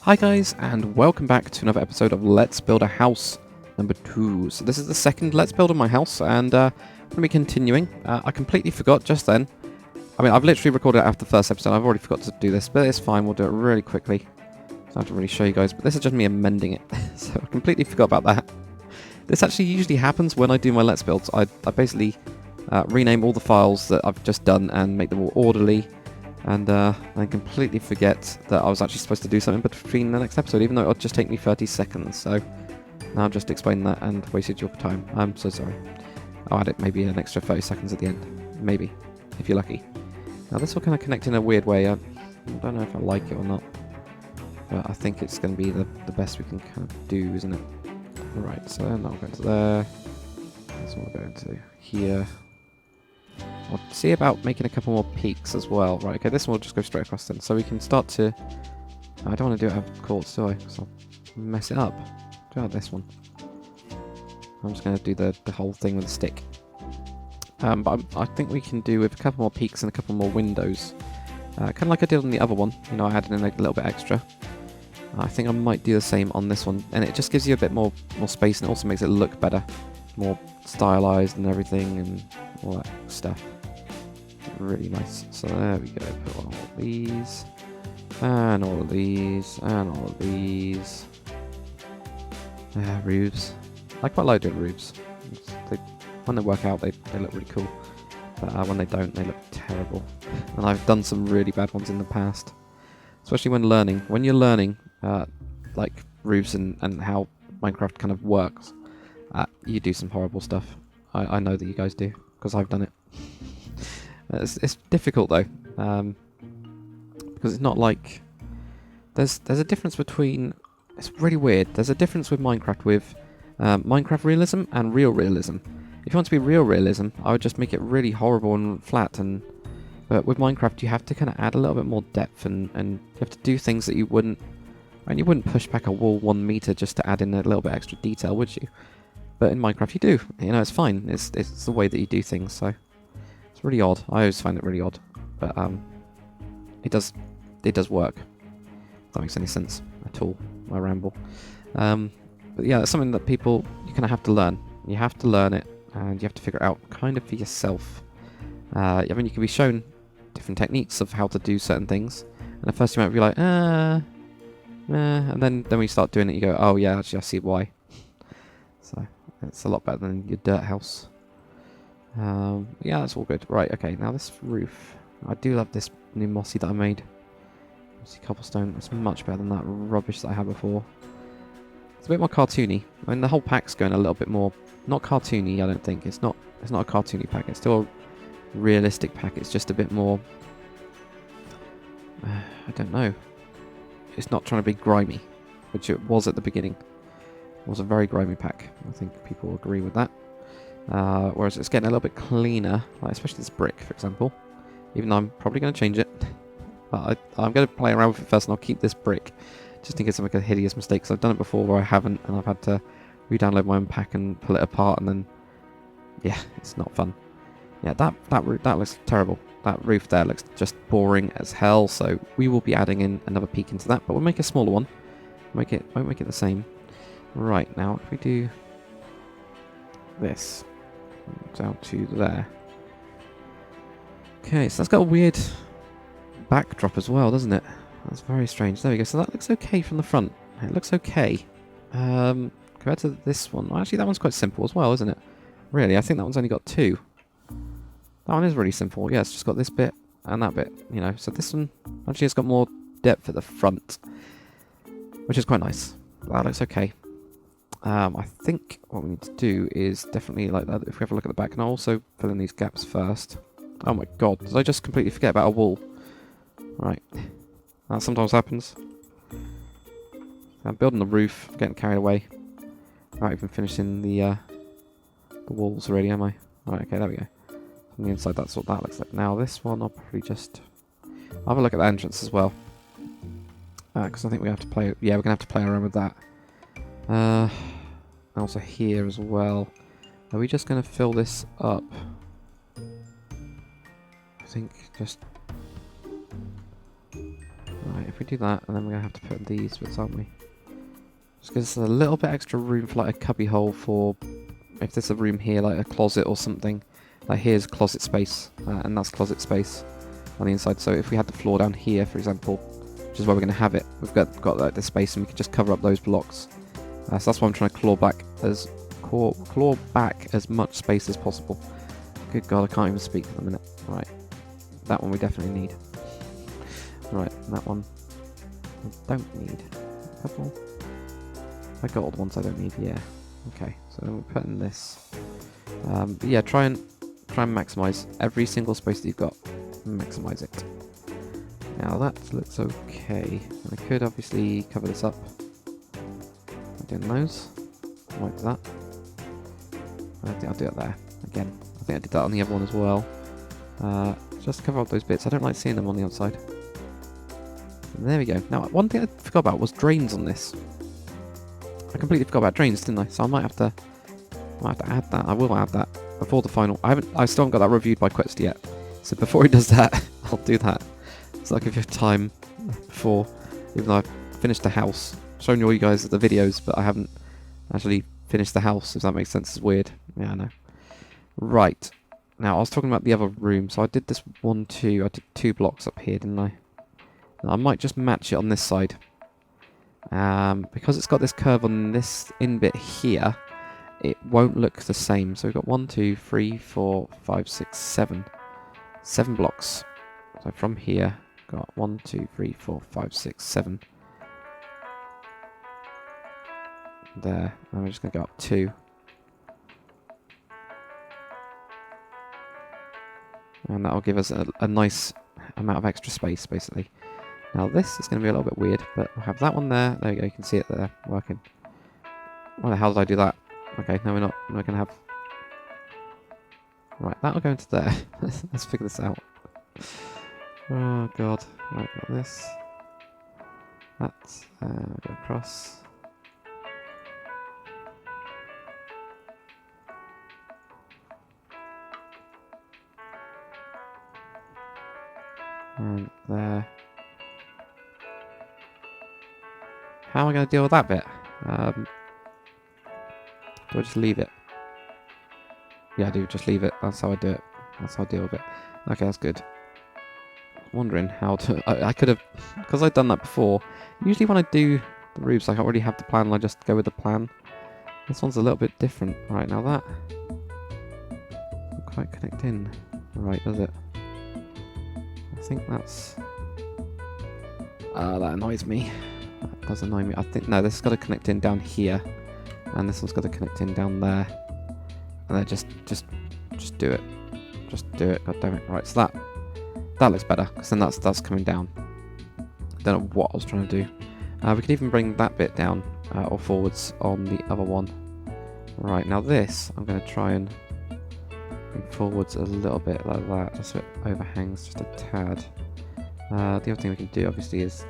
Hi guys, and welcome back to another episode of Let's Build a House number 2. So this is the second Let's Build on my house, and I'm going to be continuing. I completely forgot just then. I mean, I've literally recorded it after the first episode. I've already forgot to do this, but it's fine. We'll do it really quickly. So I have to really show you guys, but this is just me amending it. So I completely forgot about that. This actually usually happens when I do my Let's Builds. I basically rename all the files that I've just done and make them all orderly. And I completely forget that I was actually supposed to do something between the next episode, even though it would just take me 30 seconds. So now I've just explained that and wasted your time. I'm so sorry. I'll add it maybe an extra 30 seconds at the end. Maybe, if you're lucky. Now this will kind of connect in a weird way. I don't know if I like it or not. But I think it's going to be the best we can kind of do, isn't it? Alright, so then I'll go to there. This one will go into here. I'll see about making a couple more peaks as well. Right, okay, this one will just go straight across then. So we can start to... I don't want to do it out of quartz, do I? Because I'll mess it up. Do it out this one. I'm just going to do the whole thing with a stick. But I think we can do with a couple more peaks and a couple more windows. Kind of like I did on the other one. You know, I added in a little bit extra. I think I might do the same on this one. And it just gives you a bit more space, and it also makes it look better. More stylized and everything and all that stuff. Really nice. So there we go. Put on all of these. And all of these. And all of these. Roofs. I quite like doing roofs. When they work out, they look really cool. But when they don't, they look terrible. And I've done some really bad ones in the past. Especially when learning. When you're learning, like roofs and how Minecraft kind of works, you do some horrible stuff. I know that you guys do, because I've done it. It's difficult though, because it's not like there's a difference between. It's really weird. There's a difference with Minecraft with Minecraft realism and real realism. If you want to be real realism, I would just make it really horrible and flat. But with Minecraft, you have to kind of add a little bit more depth, and you have to do things that you wouldn't. And you wouldn't push back a wall 1 meter just to add in a little bit extra detail, would you? But in Minecraft, you do. You know, it's fine. It's the way that you do things. So. It's really odd. I always find it really odd, but it does work. If that makes any sense at all. My ramble. But yeah, it's something that you kind of have to learn. You have to learn it, and you have to figure it out kind of for yourself. I mean, you can be shown different techniques of how to do certain things, and at first you might be like, and then when you start doing it, you go, oh yeah, actually I see why. So it's a lot better than your dirt house. Yeah, that's all good. Right, okay, now this roof. I do love this new mossy that I made. Mossy cobblestone. It's much better than that rubbish that I had before. It's a bit more cartoony. I mean, the whole pack's going a little bit more... Not cartoony, I don't think. It's not a cartoony pack. It's still a realistic pack. It's just a bit more... I don't know. It's not trying to be grimy, which it was at the beginning. It was a very grimy pack. I think people will agree with that. Whereas it's getting a little bit cleaner, like especially this brick, for example. Even though I'm probably going to change it. But I'm going to play around with it first, and I'll keep this brick. Just in case I make a hideous mistake, because I've done it before where I haven't, and I've had to re-download my own pack and pull it apart, and then... Yeah, it's not fun. Yeah, that looks terrible. That roof there looks just boring as hell, so we will be adding in another peak into that, but we'll make a smaller one. Won't make it the same. Right, now if we do... this... down to there. Okay, so that's got a weird backdrop as well, doesn't it? That's very strange. There we go. So that looks okay from the front. It looks okay. Compared to this one. Well, actually, that one's quite simple as well, isn't it? Really, I think that one's only got 2. That one is really simple. Yeah, it's just got this bit and that bit, you know. So this one actually has got more depth at the front, which is quite nice. That looks okay. I think what we need to do is definitely like that. If we have a look at the back, and I'll also fill in these gaps first. Oh my god, did I just completely forget about a wall? Right, that sometimes happens. I'm building the roof, getting carried away. Right, even finishing the walls already, am I? Right, okay, there we go. From the inside, that's what that looks like. Now this one, I'll probably just I'll have a look at the entrance as well, because I think we have to play. Yeah, we're gonna have to play around with that. Also here as well. Are we just going to fill this up? I think just Right, if we do that, and then we're going to have to put these bits, aren't we? Just gives us a little bit extra room for like a cubby hole for if there's a room here, like a closet or something. Like here's closet space, and that's closet space on the inside. So if we had the floor down here, for example, which is where we're going to have it, we've got like this space, and we can just cover up those blocks. So that's why I'm trying to claw back as much space as possible. Good God, I can't even speak for a minute. Right, that one we definitely need. Right, that one I don't need. A couple. I got all the ones I don't need. Yeah. Okay, so then we're putting this. But yeah, try and maximize every single space that you've got. Maximize it. Now that looks okay. I could obviously cover this up by doing those. Like that. I think I'll do it there again. I think I did that on the other one as well. Just cover up those bits. I don't like seeing them on the outside. And there we go. Now, one thing I forgot about was drains on this. I completely forgot about drains, didn't I? So I might have to add that. I will add that before the final. I still haven't got that reviewed by Quest yet. So before he does that, I'll do that. So I'll give you time before, even though I've finished the house. Showing you all you guys the videos, but I haven't actually finished the house, if that makes sense. It's weird. Yeah, I know. Right. Now, I was talking about the other room. So I did this 1, 2. I did 2 blocks up here, didn't I? Now, I might just match it on this side. Because it's got this curve on this in bit here, it won't look the same. So we've got 1, 2, 3, 4, 5, 6, 7. 7 blocks. So from here, got 1, 2, 3, 4, 5, 6, 7. There. And we're just going to go up 2. And that'll give us a nice amount of extra space, basically. Now this is going to be a little bit weird, but we'll have that one there. There we go, you can see it there, working. Why the hell did I do that? Okay, no we're not. We're going to have... Right, that'll go into there. Let's figure this out. Oh God. Right, got this. That's... go across. And there. How am I going to deal with that bit? Do I just leave it? Yeah, I do. Just leave it. That's how I do it. That's how I deal with it. Okay, that's good. Wondering how to... I could have... Because I've done that before. Usually when I do the roofs, I already have the plan and I just go with the plan. This one's a little bit different. Right, now that... doesn't quite connect in. Right, does it? I think that's... that annoys me. That does annoy me. I think... No, this has got to connect in down here. And this one's got to connect in down there. And then just do it. Just do it. God damn it. Right, so that looks better. Because then that's coming down. Don't know what I was trying to do. We could even bring that bit down. Or forwards on the other one. Right, now this, I'm going to try and... bring forwards a little bit like that, just so it overhangs just a tad. The other thing we can do obviously is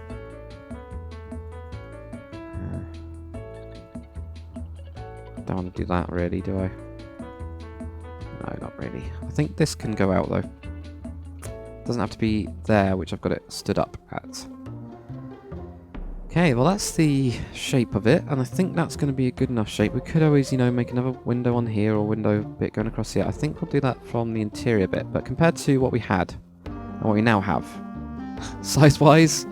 don't want to do that really, do I? No, not really. I think this can go out though. Doesn't have to be there, which I've got it stood up at. Okay, well that's the shape of it, and I think that's going to be a good enough shape. We could always, you know, make another window on here or window bit going across here. I think we'll do that from the interior bit, but compared to what we had, and what we now have, size-wise,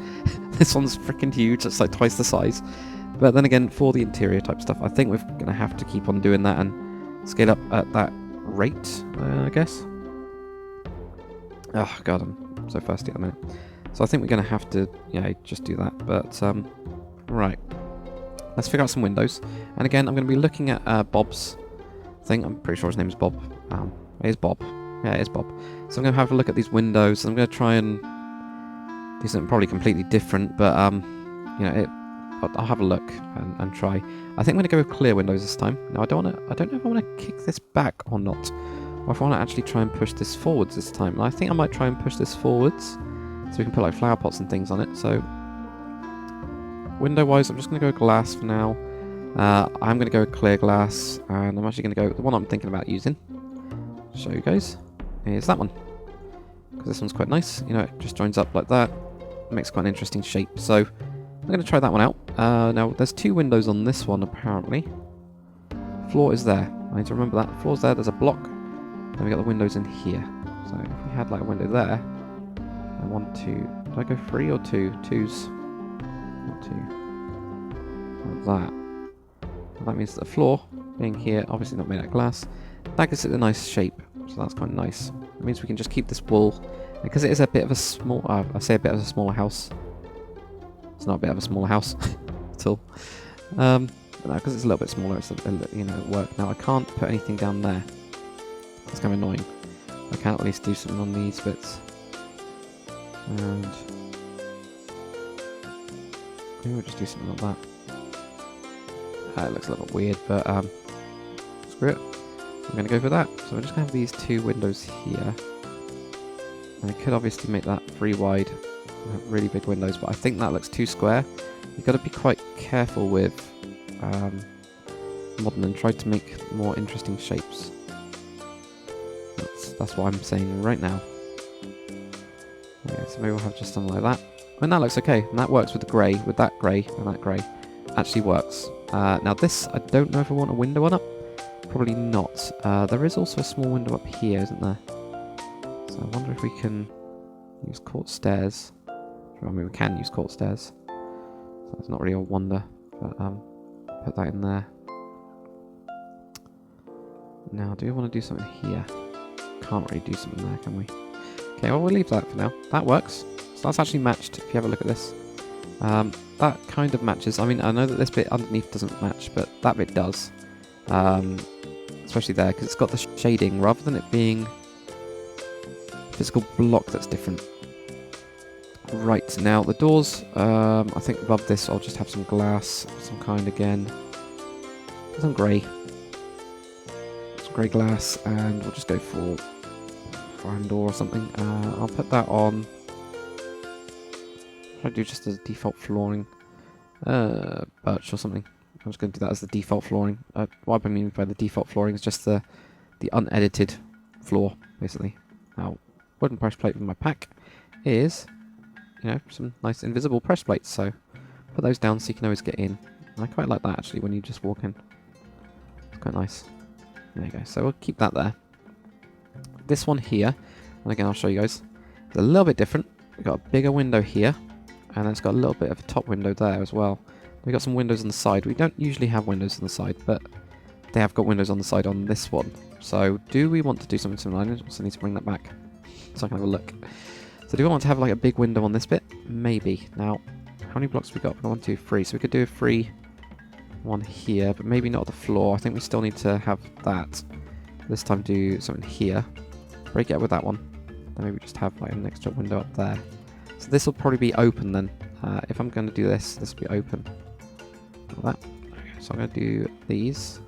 this one's freaking huge. It's like twice the size. But then again, for the interior type stuff, I think we're going to have to keep on doing that and scale up at that rate, I guess. Oh god, I'm so thirsty at the minute. So I think we're going to have to, yeah, just do that. But, right. Let's figure out some windows. And again, I'm going to be looking at Bob's thing. I'm pretty sure his name is Bob. It is Bob. Yeah, it is Bob. So I'm going to have a look at these windows. I'm going to try and do something probably completely different. But, you know, I'll have a look and try. I think I'm going to go with clear windows this time. Now, I don't know if I want to kick this back or not. Or if I want to actually try and push this forwards this time. And I think I might try and push this forwards. So we can put like flower pots and things on it. So window wise, I'm just going to go glass for now. I'm going to go clear glass, and I'm actually going to go the one I'm thinking about using. Show you guys is that one, because this one's quite nice. You know, it just joins up like that. makes quite an interesting shape. So I'm going to try that one out. Now, there's 2 windows on this one, apparently. Floor is there. I need to remember that. The floor's there. There's a block. Then we got the windows in here. So if we had like a window there, and 1, 2. Did I go 3 or 2? 2's. Not 2. Like that. Well, that means that the floor being here, obviously not made out of glass, that gives it a nice shape. So that's quite nice. It means we can just keep this wall, because it is a bit of a small. I say a bit of a smaller house. It's not a bit of a smaller house at all. Because it's a little bit smaller, it's work. Now I can't put anything down there. It's kind of annoying. I can at least do something on these bits. And maybe we'll just do something like that. It looks a little bit weird, but screw it. I'm going to go for that. So we're just going to have these 2 windows here. And I could obviously make that 3 wide. Really big windows, but I think that looks too square. You've got to be quite careful with modern and try to make more interesting shapes. That's what I'm saying right now. Okay, so maybe we'll have just something like that. And that looks okay. And that works with the grey, with that grey, and that grey. Actually works. Now this, I don't know if I want a window on it. Probably not. There is also a small window up here, isn't there? So I wonder if we can use court stairs. I mean, we can use court stairs. So it's not really a wonder. But put that in there. Now, do we want to do something here? Can't really do something there, can we? Okay, well, we'll leave that for now. That works. So that's actually matched, if you have a look at this. That kind of matches. I mean, I know that this bit underneath doesn't match, but that bit does. Especially there, because it's got the shading, rather than it being a physical block that's different. Right, now the doors, I think above this I'll just have some glass of some kind again. Some grey. Some grey glass, and we'll just go for iron door or something. I'll put that on. I'll do just as default flooring. Birch or something. I'm just going to do that as the default flooring. What I mean by the default flooring is just the unedited floor, basically. Now, wooden press plate in my pack is, some nice invisible press plates. So put those down so you can always get in. And I quite like that actually when you just walk in. It's quite nice. There you go. So we'll keep that there. This one here, and again I'll show you guys, it's a little bit different. We've got a bigger window here, and then it's got a little bit of a top window there as well. We've got some windows on the side. We don't usually have windows on the side, but they have got windows on the side on this one. So do we want to do something similar? I also need to bring that back so I can have a look. So do we want to have like a big window on this bit? Maybe. Now, how many blocks have we got? We've got 1, 2, 3. So we could do a free one here, but maybe not the floor. I think we still need to have that. This time do something here. Break it up with that one. Then maybe just have like an extra window up there. So this will probably be open then. If I'm going to do this, this will be open. Like that. Okay, so I'm going to do these.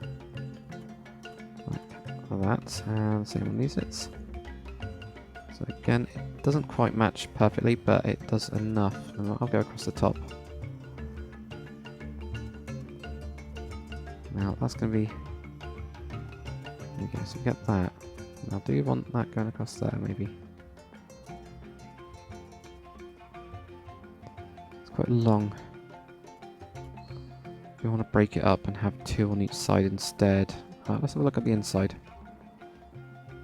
Like that. And same on these bits. So again, it doesn't quite match perfectly, but it does enough. And I'll go across the top. Now that's going to be... Okay, so we get that. Now do you want that going across there, maybe? It's quite long. We want to break it up and have 2 on each side instead. Let's have a look at the inside.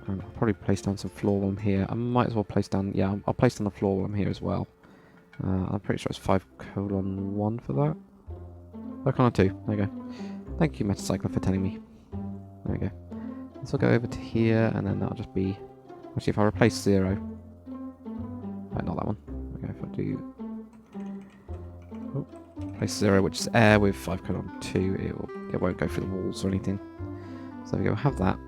I'll probably place down some floor while I'm here. I might as well place down... Yeah, I'll place down the floor while I'm here as well. I'm pretty sure it's 5:1 for that. 5:2. There you go. Thank you, Metacycler, for telling me. There we go. This will go over to here, and then that'll just be... Actually, if I replace 0... Not that one. Okay, if I do... Oh, place 0, which is air with 5:2, it won't go through the walls or anything. So there we go, have that.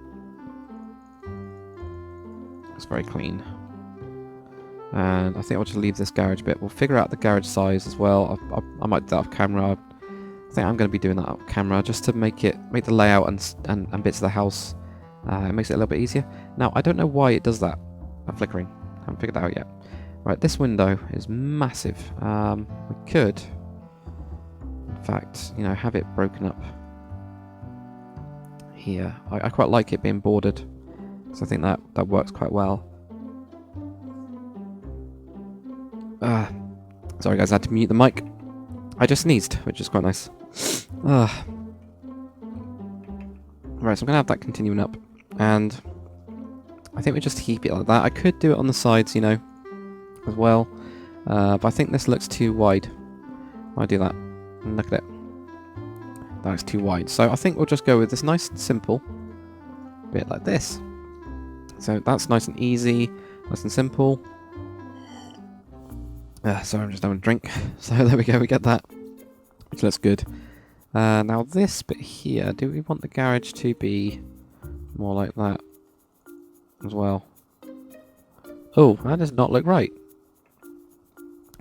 It's very clean. And I think I'll just leave this garage bit. We'll figure out the garage size as well. I might do that off camera. I think I'm going to be doing that off camera just to make the layout and bits of the house. It makes it a little bit easier. Now, I don't know why it does that. Flickering. I haven't figured that out yet. Right, this window is massive. We could, in fact, have it broken up here. I quite like it being bordered, so I think that works quite well. Sorry guys, I had to mute the mic. I just sneezed, which is quite nice. Right, so I'm going to have that continuing up. And I think we just keep it like that. I could do it on the sides, you know, as well. But I think this looks too wide. I'll do that. And look at it. That looks too wide. So I think we'll just go with this nice and simple bit like this. So that's nice and easy, nice and simple. Sorry, I'm just having a drink. So there we go, we get that. Which looks good. Now this bit here, do we want the garage to be more like that as well? Oh, that does not look right.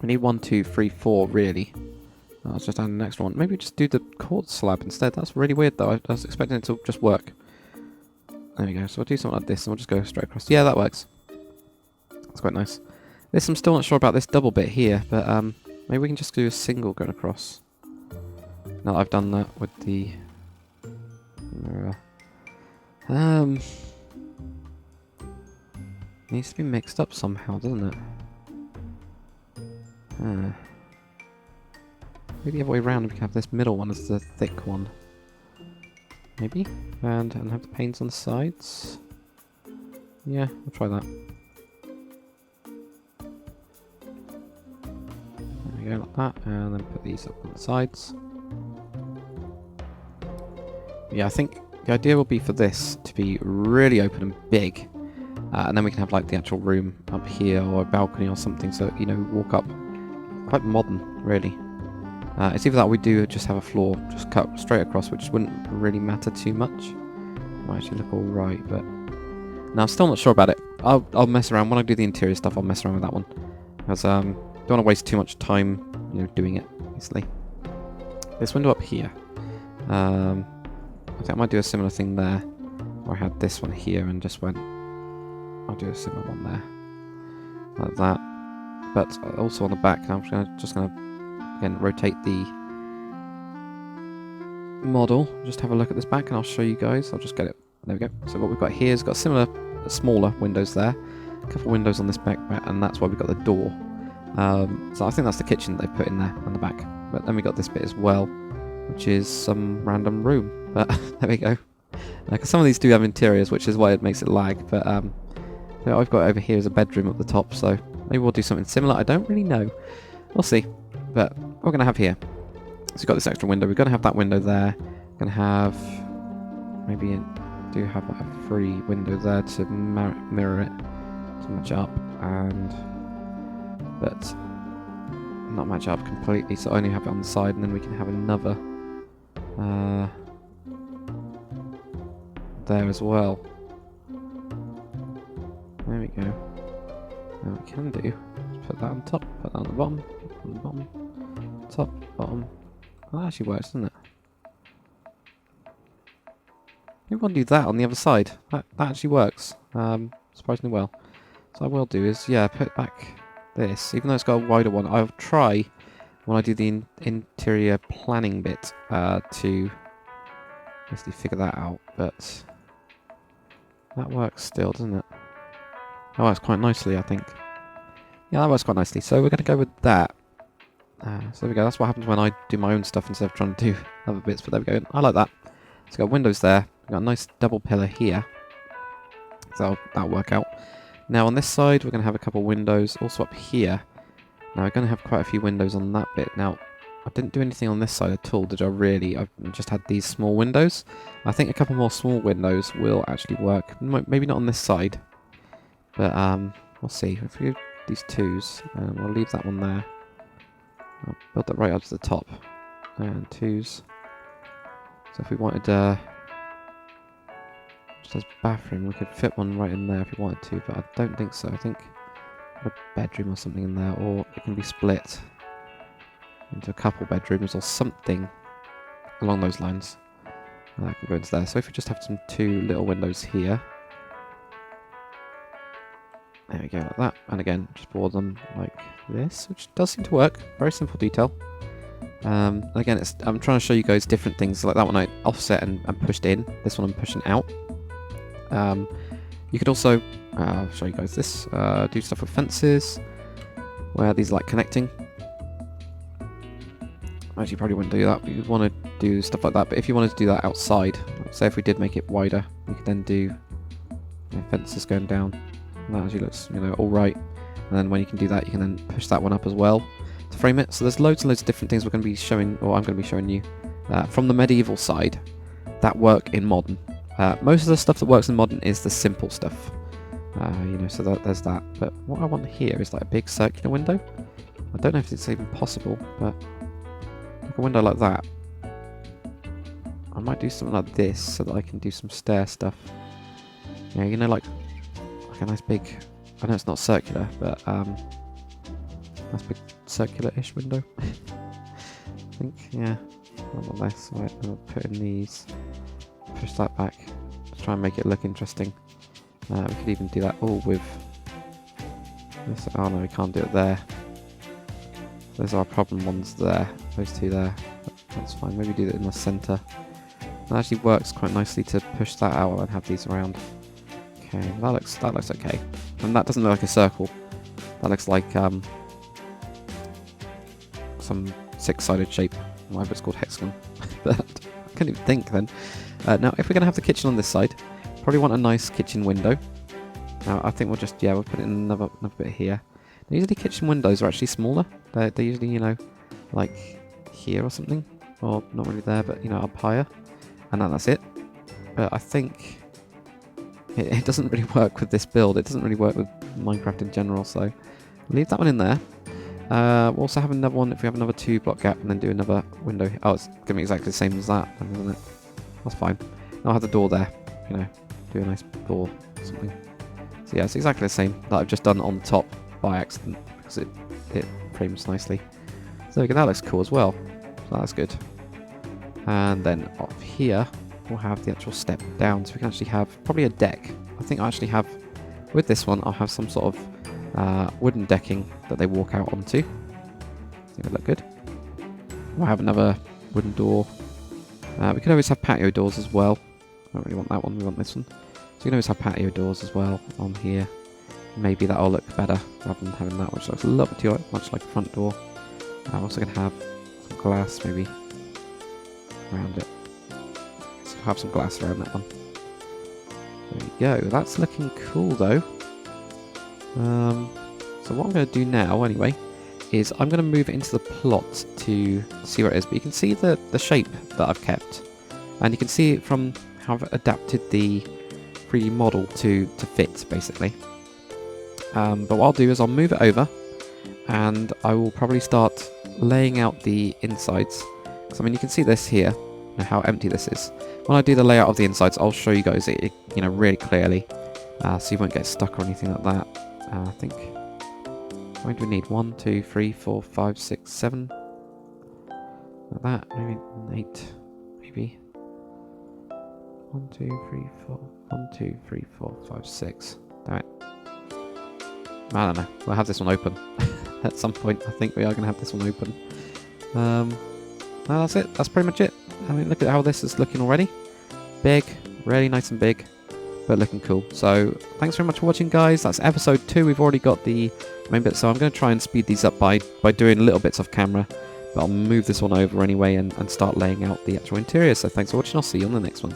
We need 1, 2, 3, 4 really. Let's just add the next one. Maybe just do the quartz slab instead. That's really weird though. I was expecting it to just work. There we go. So we'll do something like this and we'll just go straight across. Yeah, that works. That's quite nice. This, I'm still not sure about this double bit here, but maybe we can just do a single going across. Now that I've done that with the mirror. Needs to be mixed up somehow, doesn't it? Maybe the other way around, we can have this middle one as the thick one. Maybe? And have the panes on the sides. Yeah, we'll try that. There we go, like that, and then put these up on the sides. Yeah, I think the idea will be for this to be really open and big. And then we can have like the actual room up here or a balcony or something, so, you know, walk up. Quite modern, really. It's either that or we do just have a floor just cut straight across, which wouldn't really matter too much. Might actually look alright, but... No, I'm still not sure about it. I'll mess around. When I do the interior stuff, I'll mess around with that one. Because, don't want to waste too much time, you know, doing it, obviously. This window up here. I think I might do a similar thing there. Where I had this one here and just went... I'll do a similar one there. Like that. But also on the back, I'm just going to again rotate the model. Just have a look at this back and I'll show you guys. I'll just get it. There we go. So what we've got here is got similar, smaller windows there. A couple of windows on this back, and that's why we've got the door. So I think that's the kitchen they put in there on the back. But then we got this bit as well, which is some random room. But there we go. Because some of these do have interiors, which is why it makes it lag. But what I've got over here is a bedroom at the top, so maybe we'll do something similar. I don't really know. We'll see. But what we're going to have here. So we've got this extra window. We're going to have that window there. We're going to have... Maybe do have like a free window there to mirror it. To match up. But not match up completely. So only have it on the side. And then we can have another... there as well. There we go. Now we can do, just put that on top, put that on the bottom, top, bottom. Well, that actually works, doesn't it? Maybe we'll do that on the other side. That actually works, surprisingly well. So what I will do is, yeah, put back this, even though it's got a wider one. I'll try, when I do the interior planning bit, to basically figure that out, but that works still, doesn't it? That works quite nicely, I think. Yeah, that works quite nicely. So we're going to go with that. So there we go. That's what happens when I do my own stuff instead of trying to do other bits. But there we go. I like that. So we've got windows there. We've got a nice double pillar here. So that'll work out. Now on this side, we're going to have a couple windows. Also up here. Now we're going to have quite a few windows on that bit. Now, I didn't do anything on this side at all, did I really? I've just had these small windows. I think a couple more small windows will actually work. Maybe not on this side. But we'll see. If we do these twos, we'll leave that one there. I'll build that right up to the top. And twos. So if we wanted just as bathroom, we could fit one right in there if we wanted to, but I don't think so. I think a bedroom or something in there, or it can be split into a couple bedrooms or something along those lines. I can go into there. So if we just have some two little windows here. There we go, like that. And again, just board them like this, which does seem to work. Very simple detail. Again, I'm trying to show you guys different things. Like that one I offset and pushed in. This one I'm pushing out. You could also, I'll show you guys this, do stuff with fences, where these are like connecting. Actually, you probably wouldn't do that, but you'd want to do stuff like that. But if you wanted to do that outside, like say if we did make it wider, you could then do fences going down. And that actually looks, alright. And then when you can do that, you can then push that one up as well to frame it. So there's loads and loads of different things we're going to be showing, or I'm going to be showing you, from the medieval side that work in modern. Most of the stuff that works in modern is the simple stuff. So there's that. But what I want here is like a big circular window. I don't know if it's even possible, but like a window like that. I might do something like this so that I can do some stair stuff. Yeah, like a nice big, I know it's not circular, but nice big circular-ish window. I think, yeah. I want this. Right, I'll put in these. Push that back. Let's try and make it look interesting. We could even do that all with this. Oh no, we can't do it there. Those are our problem ones there. Those two there. That's fine. Maybe do that in the centre. That actually works quite nicely to push that out and have these around. Okay, that looks okay. And that doesn't look like a circle. That looks like some six-sided shape. Whatever it's called, hexagon. But I can't even think then. Now, if we're going to have the kitchen on this side, probably want a nice kitchen window. Now, I think we'll just, we'll put it in another bit here. Now, usually kitchen windows are actually smaller. They're usually, like here or something. Or not really there, but, up higher. And then that's it. But I think it doesn't really work with this build. It doesn't really work with Minecraft in general, so leave that one in there. We'll also have another one if we have another 2-block gap and then do another window. Oh, it's going to be exactly the same as that, isn't it? That's fine. I'll have the door there, do a nice door or something. So yeah, it's exactly the same that I've just done on the top by accident because it frames nicely. So there we go, that looks cool as well. So that's good. And then up here, we'll have the actual step down, so we can actually have probably a deck. I think I actually have, with this one, I'll have some sort of wooden decking that they walk out onto. I think it look good. We'll have another wooden door. We could always have patio doors as well. I don't really want that one, we want this one. So you can always have patio doors as well on here. Maybe that'll look better rather than having that, which looks a little bit too much like a front door. I'm also going to have some glass maybe around it. So I'll have some glass around that one. There we go. That's looking cool though. So what I'm going to do now anyway is I'm going to move it into the plot to see where it is. But you can see the shape that I've kept. And you can see it from how I've adapted the 3D model to fit, basically. But what I'll do is I'll move it over. And I will probably start laying out the insides. Because, I mean, you can see this here, how empty this is. When I do the layout of the insides, I'll show you guys it really clearly. So you won't get stuck or anything like that. I think... How many do we need? 1, 2, 3, 4, 5, 6, 7. Like that. Maybe 8. Maybe. 1, 2, 3, 4. 1, 2, 3, 4, 5, 6. Damn it. I don't know. We'll have this one open. At some point, I think we are going to have this one open. No, that's it. That's pretty much it. I mean, look at how this is looking already. Big. Really nice and big. But looking cool. So, thanks very much for watching, guys. That's episode 2. We've already got the main bit. So, I'm going to try and speed these up by doing little bits off camera. But I'll move this one over anyway and start laying out the actual interior. So, thanks for watching. I'll see you on the next one.